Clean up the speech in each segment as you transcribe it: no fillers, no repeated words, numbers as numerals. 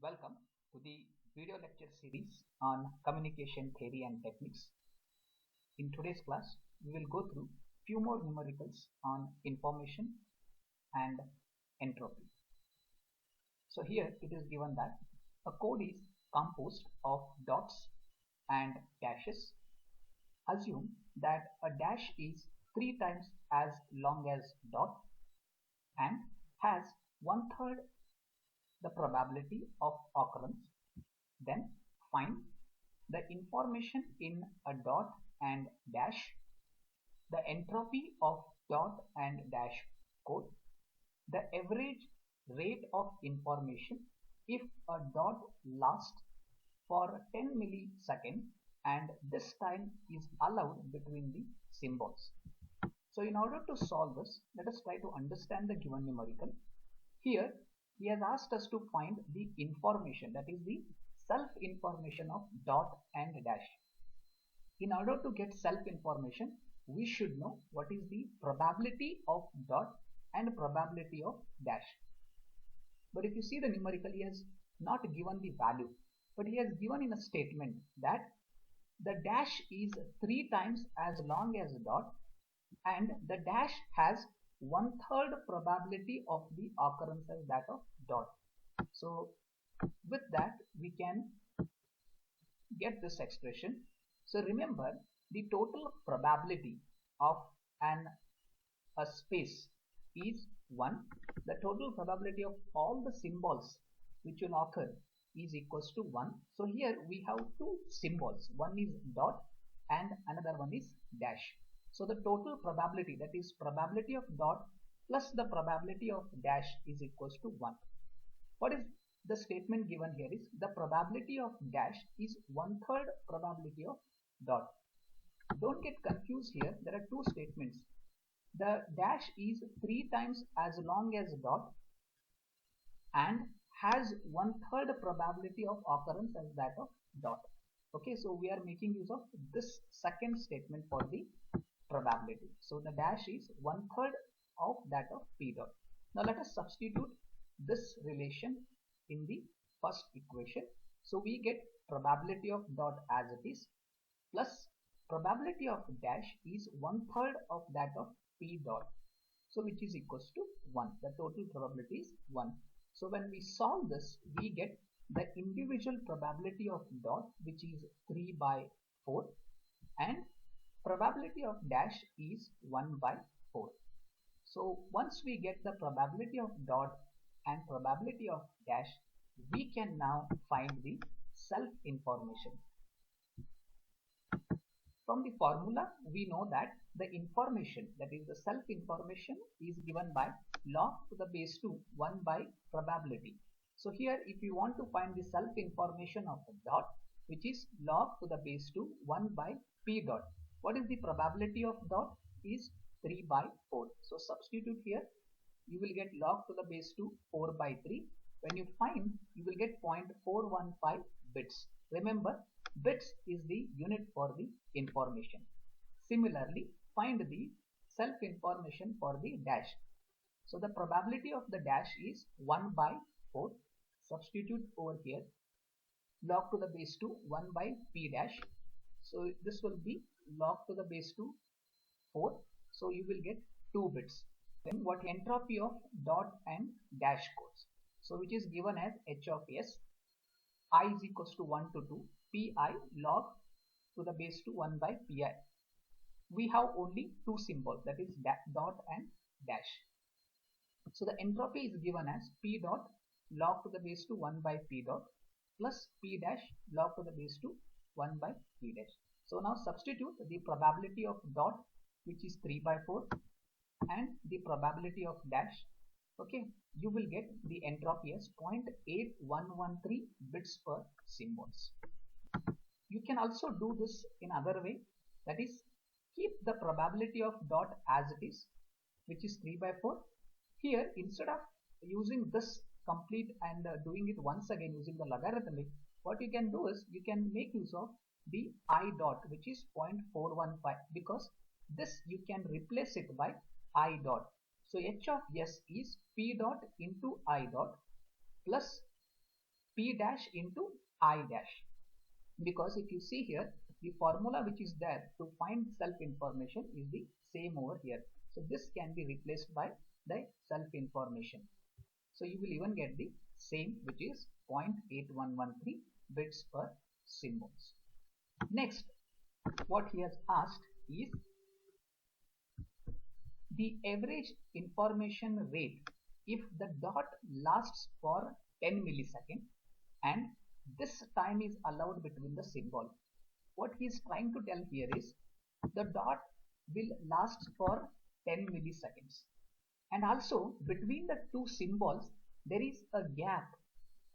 Welcome to the video lecture series on communication theory and techniques. In today's class, we will go through few more numericals on information and entropy. So here it is given that a code is composed of dots and dashes. Assume that a dash is 3 times as long as dot and has 1/3 the probability of occurrence. Then find the information in a dot and dash, the entropy of dot and dash code, the average rate of information if a dot lasts for 10 milliseconds and this time is allowed between the symbols. So in order to solve this, let us try to understand the given numerical. Here he has asked us to find the information, that is the self information of dot and dash. In order to get self information, we should know what is the probability of dot and probability of dash. But if you see the numerical, he has not given the value, but he has given in a statement that the dash is 3 times as long as dot and the dash has 1/3 probability of the occurrence as that of dot. So with that we can get this expression. So remember, the total probability of a space is 1. The total probability of all the symbols which will occur is equals to 1. So here we have two symbols, one is dot and another one is dash. So the total probability, that is probability of dot plus the probability of dash, is equals to 1. What is the statement given here is the probability of dash is 1/3 probability of dot. Don't get confused here, there are two statements. The dash is 3 times as long as dot and has 1/3 probability of occurrence as that of dot. Okay, so we are making use of this second statement for the probability. So the dash is 1/3 of that of p dot. Now let us substitute this relation in the first equation. So we get probability of dot as it is plus probability of dash is 1/3 of that of p dot. So which is equals to 1. The total probability is 1. So when we solve this, we get the individual probability of dot, which is 3/4, and probability of dash is 1/4. So once we get the probability of dot and probability of dash, we can now find the self information. From the formula, we know that the information, that is the self information, is given by log to the base 2 1 by probability. So here if you want to find the self information of the dot, which is log to the base 2 1 by p dot, what is the probability of dot is 3/4. So substitute here, you will get log to the base 2 4/3. When you find, you will get 0.415 bits. Remember, bits is the unit for the information. Similarly, find the self information for the dash. So the probability of the dash is 1/4. Substitute over here, log to the base 2 1 by p dash. So this will be log to the base 2 4. So you will get 2 bits. Then what entropy of dot and dash codes. So which is given as h of s, I is equals to 1 to 2 pi log to the base 2 1 by pi. We have only two symbols, that is dot and dash. So the entropy is given as p dot log to the base 2 1 by p dot plus p dash log to the base 2 1 by p dash. So now substitute the probability of dot, which is 3/4, and the probability of dash. Okay, you will get the entropy as 0.8113 bits per symbols. You can also do this in other way, that is keep the probability of dot as it is, which is 3/4. Here instead of using this complete and doing it once again using the logarithmic, what you can do is you can make use of the I dot, which is 0.415, because this you can replace it by I dot. So h of s is p dot into I dot plus P dash into I dash, because if you see here, the formula which is there to find self information is the same over here. So this can be replaced by the self information. So you will even get the same, which is 0.8113 bits per symbols. Next, what he has asked is the average information rate if the dot lasts for 10 milliseconds and this time is allowed between the symbol. What he is trying to tell here is the dot will last for 10 milliseconds and also between the two symbols there is a gap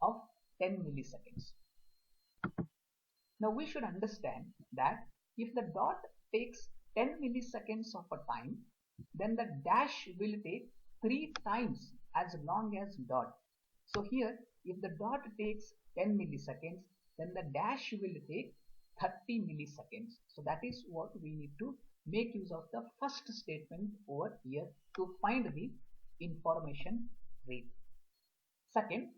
of 10 milliseconds. Now we should understand that if the dot takes 10 milliseconds of a time, then the dash will take 3 times as long as dot. So here if the dot takes 10 milliseconds, then the dash will take 30 milliseconds. So that is what we need to make use of the first statement over here to find the information rate. Second,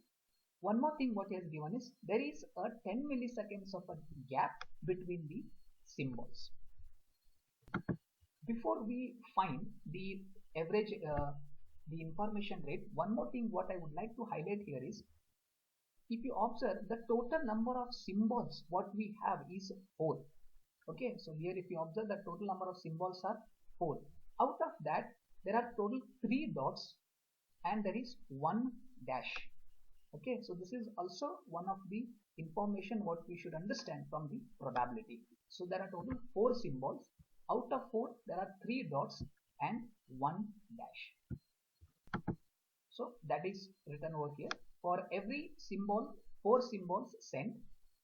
one more thing what he has given is there is a 10 milliseconds of a gap between the symbols. Before we find the average the information rate, one more thing what I would like to highlight here is if you observe the total number of symbols what we have is 4. Okay, so here if you observe the total number of symbols are 4. Out of that there are total 3 dots and there is 1 dash. Okay, so this is also one of the information what we should understand from the probability. So there are total 4 symbols. Out of 4 there are 3 dots and 1 dash. So that is written over here. For every symbol, 4 symbols sent,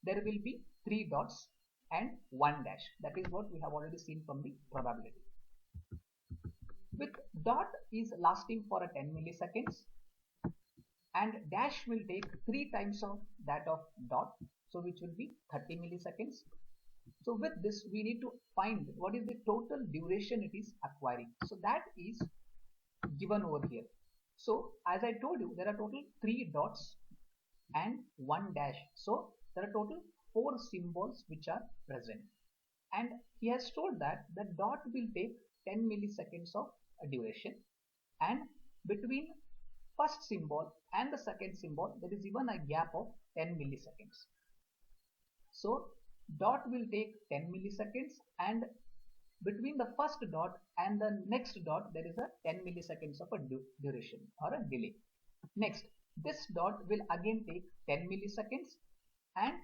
there will be 3 dots and 1 dash. That is what we have already seen from the probability. With dot is lasting for a 10 milliseconds and dash will take 3 times of that of dot, so which will be 30 milliseconds. So with this we need to find what is the total duration it is acquiring. So that is given over here. So as I told you, there are total 3 dots and 1 dash. So there are total 4 symbols which are present. And he has told that the dot will take 10 milliseconds of duration and between first symbol and the second symbol there is even a gap of 10 milliseconds. So dot will take 10 milliseconds and between the first dot and the next dot there is a 10 milliseconds of a duration or a delay. Next, this dot will again take 10 milliseconds and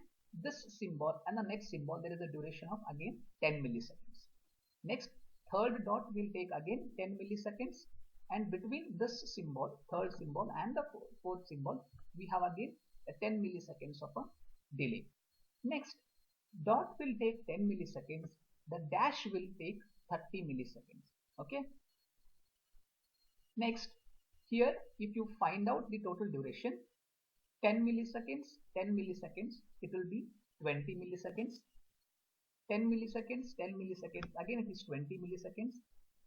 this symbol and the next symbol there is a duration of again 10 milliseconds. Next, third dot will take again 10 milliseconds and between this symbol, third symbol and the fourth symbol we have again a 10 milliseconds of a delay. Next, dot will take 10 milliseconds, the dash will take 30 milliseconds. Okay. Next, here if you find out the total duration, 10 milliseconds, 10 milliseconds, it will be 20 milliseconds. 10 milliseconds, 10 milliseconds, again it is 20 milliseconds,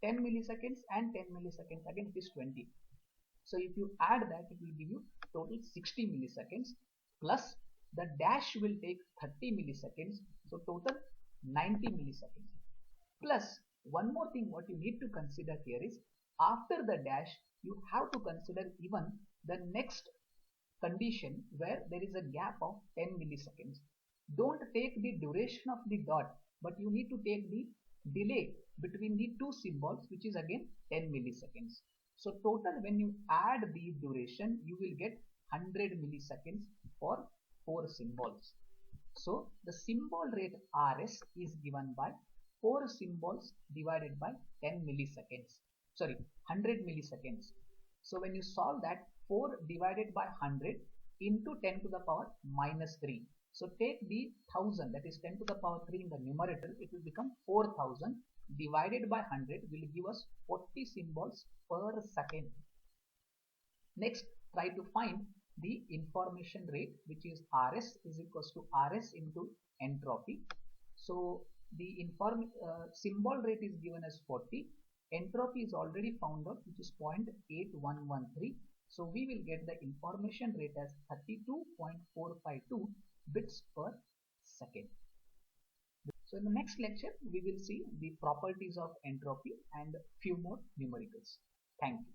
10 milliseconds and 10 milliseconds, again it is 20. So if you add that, it will give you total 60 milliseconds plus the dash will take 30 milliseconds, so total 90 milliseconds. Plus one more thing what you need to consider here is after the dash you have to consider even the next condition where there is a gap of 10 milliseconds. Don't take the duration of the dot, but you need to take the delay between the two symbols, which is again 10 milliseconds. So total when you add the duration you will get 100 milliseconds for 4 symbols. So the symbol rate RS is given by 4 symbols divided by 10 milliseconds. Sorry, 100 milliseconds. So when you solve that, 4 divided by 100 into 10 to the power minus 3. So take the 1000, that is 10 to the power 3 in the numerator, it will become 4000 divided by 100 will give us 40 symbols per second. Next, try to find the information rate, which is RS is equals to RS into entropy. So the symbol rate is given as 40. Entropy is already found out, which is 0.8113. So we will get the information rate as 32.452 bits per second. So in the next lecture, we will see the properties of entropy and few more numericals. Thank you.